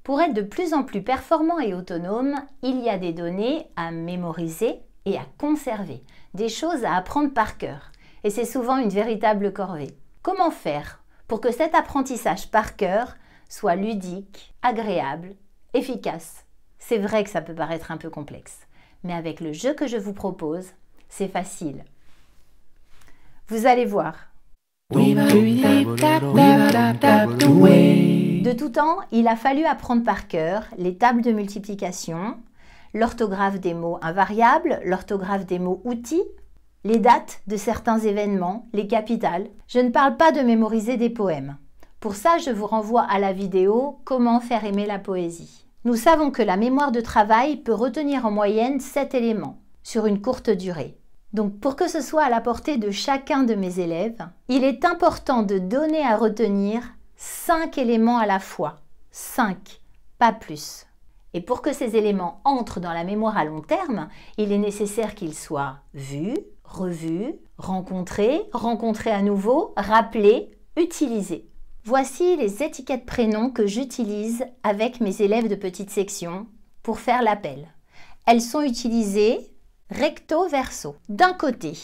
Pour être de plus en plus performant et autonome, il y a des données à mémoriser et à conserver, des choses à apprendre par cœur. Et c'est souvent une véritable corvée. Comment faire pour que cet apprentissage par cœur soit ludique, agréable, efficace? C'est vrai que ça peut paraître un peu complexe, mais avec le jeu que je vous propose, c'est facile. Vous allez voir. De tout temps, il a fallu apprendre par cœur les tables de multiplication, l'orthographe des mots invariables, l'orthographe des mots outils, les dates de certains événements, les capitales. Je ne parle pas de mémoriser des poèmes. Pour ça, je vous renvoie à la vidéo « Comment faire aimer la poésie ». Nous savons que la mémoire de travail peut retenir en moyenne 7 éléments sur une courte durée. Donc, pour que ce soit à la portée de chacun de mes élèves, il est important de donner à retenir 5 éléments à la fois. 5, pas plus. Et pour que ces éléments entrent dans la mémoire à long terme, il est nécessaire qu'ils soient vus, revus, rencontrés à nouveau, rappelés, utilisés. Voici les étiquettes prénoms que j'utilise avec mes élèves de petite section pour faire l'appel. Elles sont utilisées recto verso. D'un côté,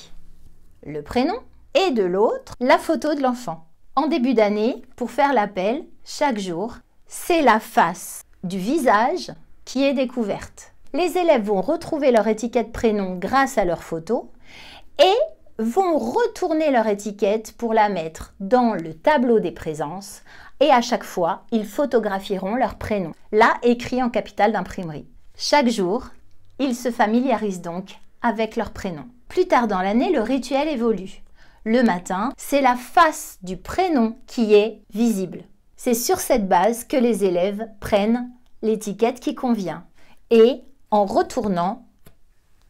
le prénom et de l'autre, la photo de l'enfant. En début d'année, pour faire l'appel, chaque jour, c'est la face du visage qui est découverte. Les élèves vont retrouver leur étiquette prénom grâce à leur photo et vont retourner leur étiquette pour la mettre dans le tableau des présences et à chaque fois, ils photographieront leur prénom, là écrit en capitale d'imprimerie. Chaque jour, ils se familiarisent donc avec leur prénom. Plus tard dans l'année, le rituel évolue. Le matin, c'est la face du prénom qui est visible. C'est sur cette base que les élèves prennent l'étiquette qui convient. Et en retournant,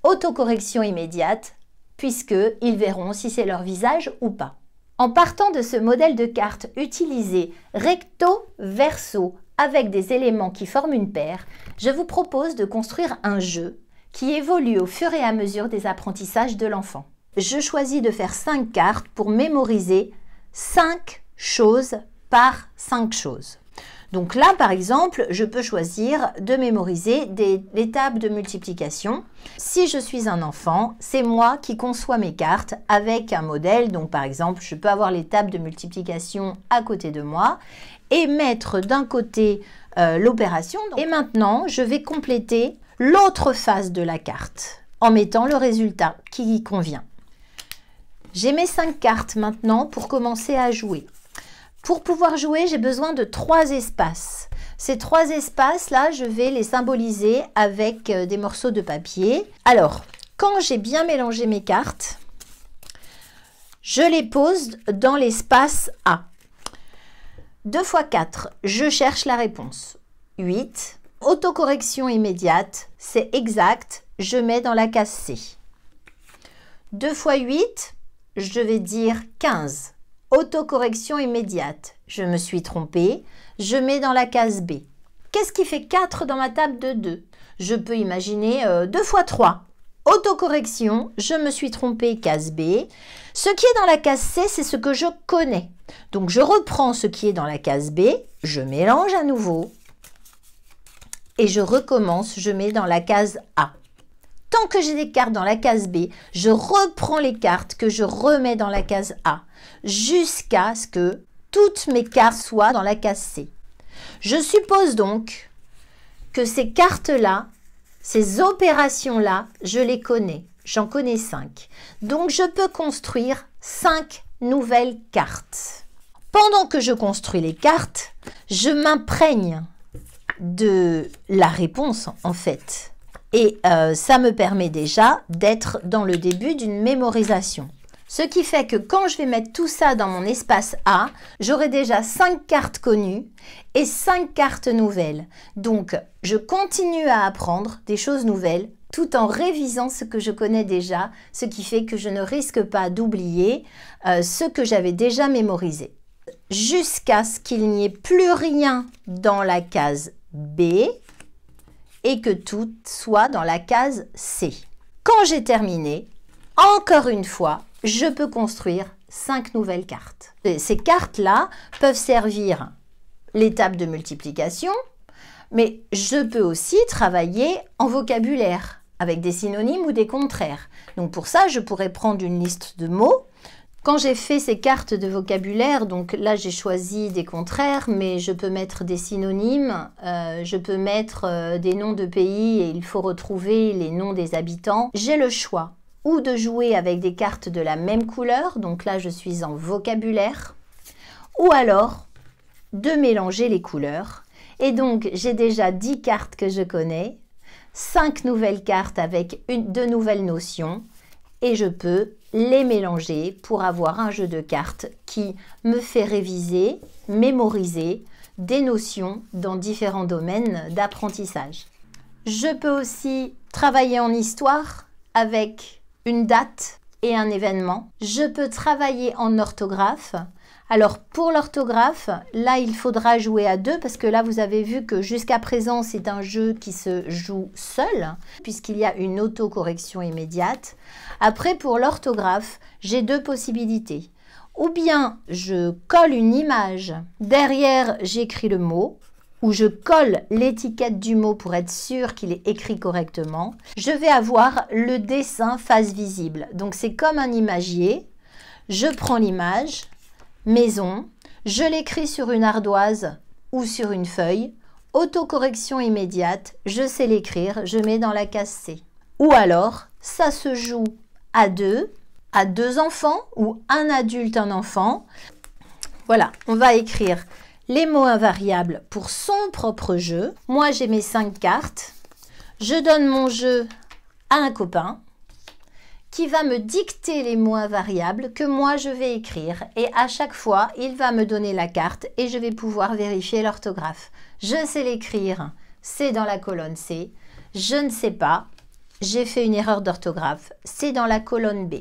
autocorrection immédiate, puisqu'ils verront si c'est leur visage ou pas. En partant de ce modèle de carte utilisé recto verso avec des éléments qui forment une paire, je vous propose de construire un jeu qui évolue au fur et à mesure des apprentissages de l'enfant. Je choisis de faire 5 cartes pour mémoriser 5 choses par 5 choses. Donc là, par exemple, je peux choisir de mémoriser les tables de multiplication. Si je suis un enfant, c'est moi qui conçois mes cartes avec un modèle. Donc par exemple, je peux avoir les tables de multiplication à côté de moi et mettre d'un côté l'opération. Et maintenant, je vais compléter l'autre face de la carte en mettant le résultat qui y convient. J'ai mes 5 cartes maintenant pour commencer à jouer. Pour pouvoir jouer, j'ai besoin de 3 espaces. Ces 3 espaces-là, je vais les symboliser avec des morceaux de papier. Alors, quand j'ai bien mélangé mes cartes, je les pose dans l'espace A. 2 x 4, je cherche la réponse. 8. Autocorrection immédiate, c'est exact, je mets dans la case C. 2 x 8, je vais dire 15. Autocorrection immédiate, je me suis trompée, je mets dans la case B. Qu'est-ce qui fait 4 dans ma table de 2? Je peux imaginer 2 x 3. Autocorrection, je me suis trompée, case B. Ce qui est dans la case C, c'est ce que je connais. Donc je reprends ce qui est dans la case B, je mélange à nouveau et je recommence, je mets dans la case A. Tant que j'ai des cartes dans la case B, je reprends les cartes que je remets dans la case A jusqu'à ce que toutes mes cartes soient dans la case C. Je suppose donc que ces cartes-là, ces opérations-là, je les connais. J'en connais 5. Donc, je peux construire 5 nouvelles cartes. Pendant que je construis les cartes, je m'imprègne de la réponse, en fait. Et ça me permet déjà d'être dans le début d'une mémorisation. Ce qui fait que quand je vais mettre tout ça dans mon espace A, j'aurai déjà 5 cartes connues et 5 cartes nouvelles. Donc, je continue à apprendre des choses nouvelles tout en révisant ce que je connais déjà, ce qui fait que je ne risque pas d'oublier ce que j'avais déjà mémorisé. Jusqu'à ce qu'il n'y ait plus rien dans la case B et que tout soit dans la case C. Quand j'ai terminé, encore une fois, je peux construire 5 nouvelles cartes. Et ces cartes-là peuvent servir l'étape de multiplication, Mais je peux aussi travailler en vocabulaire, avec des synonymes ou des contraires. Donc pour ça, je pourrais prendre une liste de mots. Quand j'ai fait ces cartes de vocabulaire, donc là j'ai choisi des contraires, mais je peux mettre des synonymes, je peux mettre des noms de pays et il faut retrouver les noms des habitants. J'ai le choix ou de jouer avec des cartes de la même couleur, donc là je suis en vocabulaire, ou alors de mélanger les couleurs. Et donc j'ai déjà 10 cartes que je connais, 5 nouvelles cartes avec de nouvelles notions, et je peux les mélanger pour avoir un jeu de cartes qui me fait réviser, mémoriser des notions dans différents domaines d'apprentissage. Je peux aussi travailler en histoire avec une date et un événement. Je peux travailler en orthographe. Alors pour l'orthographe, là il faudra jouer à 2 parce que là vous avez vu que jusqu'à présent c'est un jeu qui se joue seul puisqu'il y a une autocorrection immédiate. Après pour l'orthographe, j'ai 2 possibilités. Ou bien je colle une image, derrière j'écris le mot, ou je colle l'étiquette du mot pour être sûr qu'il est écrit correctement. Je vais avoir le dessin face visible. Donc c'est comme un imagier. Je prends l'image, maison, je l'écris sur une ardoise ou sur une feuille, autocorrection immédiate, je sais l'écrire, je mets dans la case C. Ou alors, ça se joue à 2 enfants ou un adulte, un enfant. Voilà, on va écrire les mots invariables pour son propre jeu. Moi, j'ai mes 5 cartes. Je donne mon jeu à un copain qui va me dicter les mots invariables que moi je vais écrire. Et à chaque fois, il va me donner la carte et je vais pouvoir vérifier l'orthographe. Je sais l'écrire, c'est dans la colonne C. Je ne sais pas, j'ai fait une erreur d'orthographe, c'est dans la colonne B.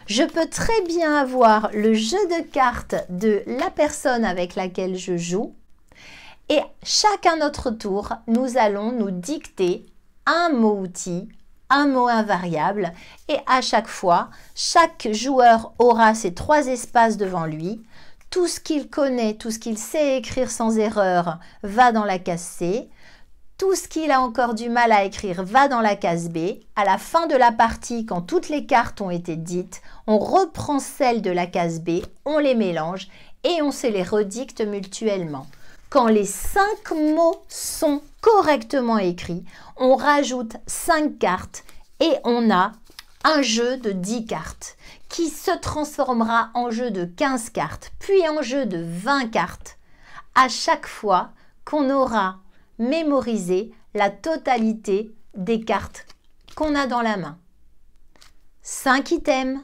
Je peux très bien avoir le jeu de cartes de la personne avec laquelle je joue. Et chacun notre tour, nous allons nous dicter un mot-outil, un mot invariable, et à chaque fois, chaque joueur aura ses 3 espaces devant lui. Tout ce qu'il connaît, tout ce qu'il sait écrire sans erreur va dans la case C. Tout ce qu'il a encore du mal à écrire va dans la case B. À la fin de la partie, quand toutes les cartes ont été dites, on reprend celles de la case B, on les mélange et on se les redicte mutuellement. Quand les 5 mots sont correctement écrits, on rajoute 5 cartes et on a un jeu de 10 cartes qui se transformera en jeu de 15 cartes, puis en jeu de 20 cartes à chaque fois qu'on aura mémorisé la totalité des cartes qu'on a dans la main. 5 items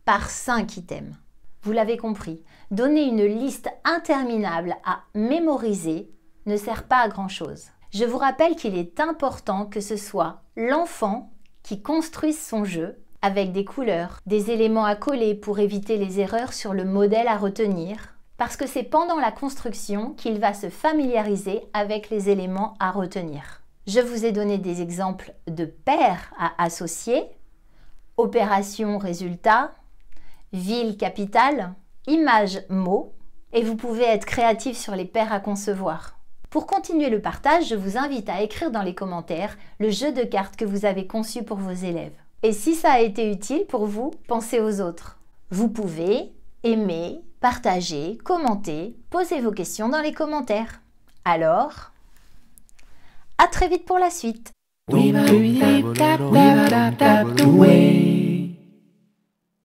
par 5 items. Vous l'avez compris, donner une liste interminable à mémoriser ne sert pas à grand-chose. Je vous rappelle qu'il est important que ce soit l'enfant qui construise son jeu avec des couleurs, des éléments à coller pour éviter les erreurs sur le modèle à retenir, parce que c'est pendant la construction qu'il va se familiariser avec les éléments à retenir. Je vous ai donné des exemples de paires à associer, opération résultat, ville capitale, image mot, et vous pouvez être créatif sur les paires à concevoir. Pour continuer le partage, je vous invite à écrire dans les commentaires le jeu de cartes que vous avez conçu pour vos élèves. Et si ça a été utile pour vous, pensez aux autres. Vous pouvez aimer, partager, commenter, poser vos questions dans les commentaires. Alors, à très vite pour la suite.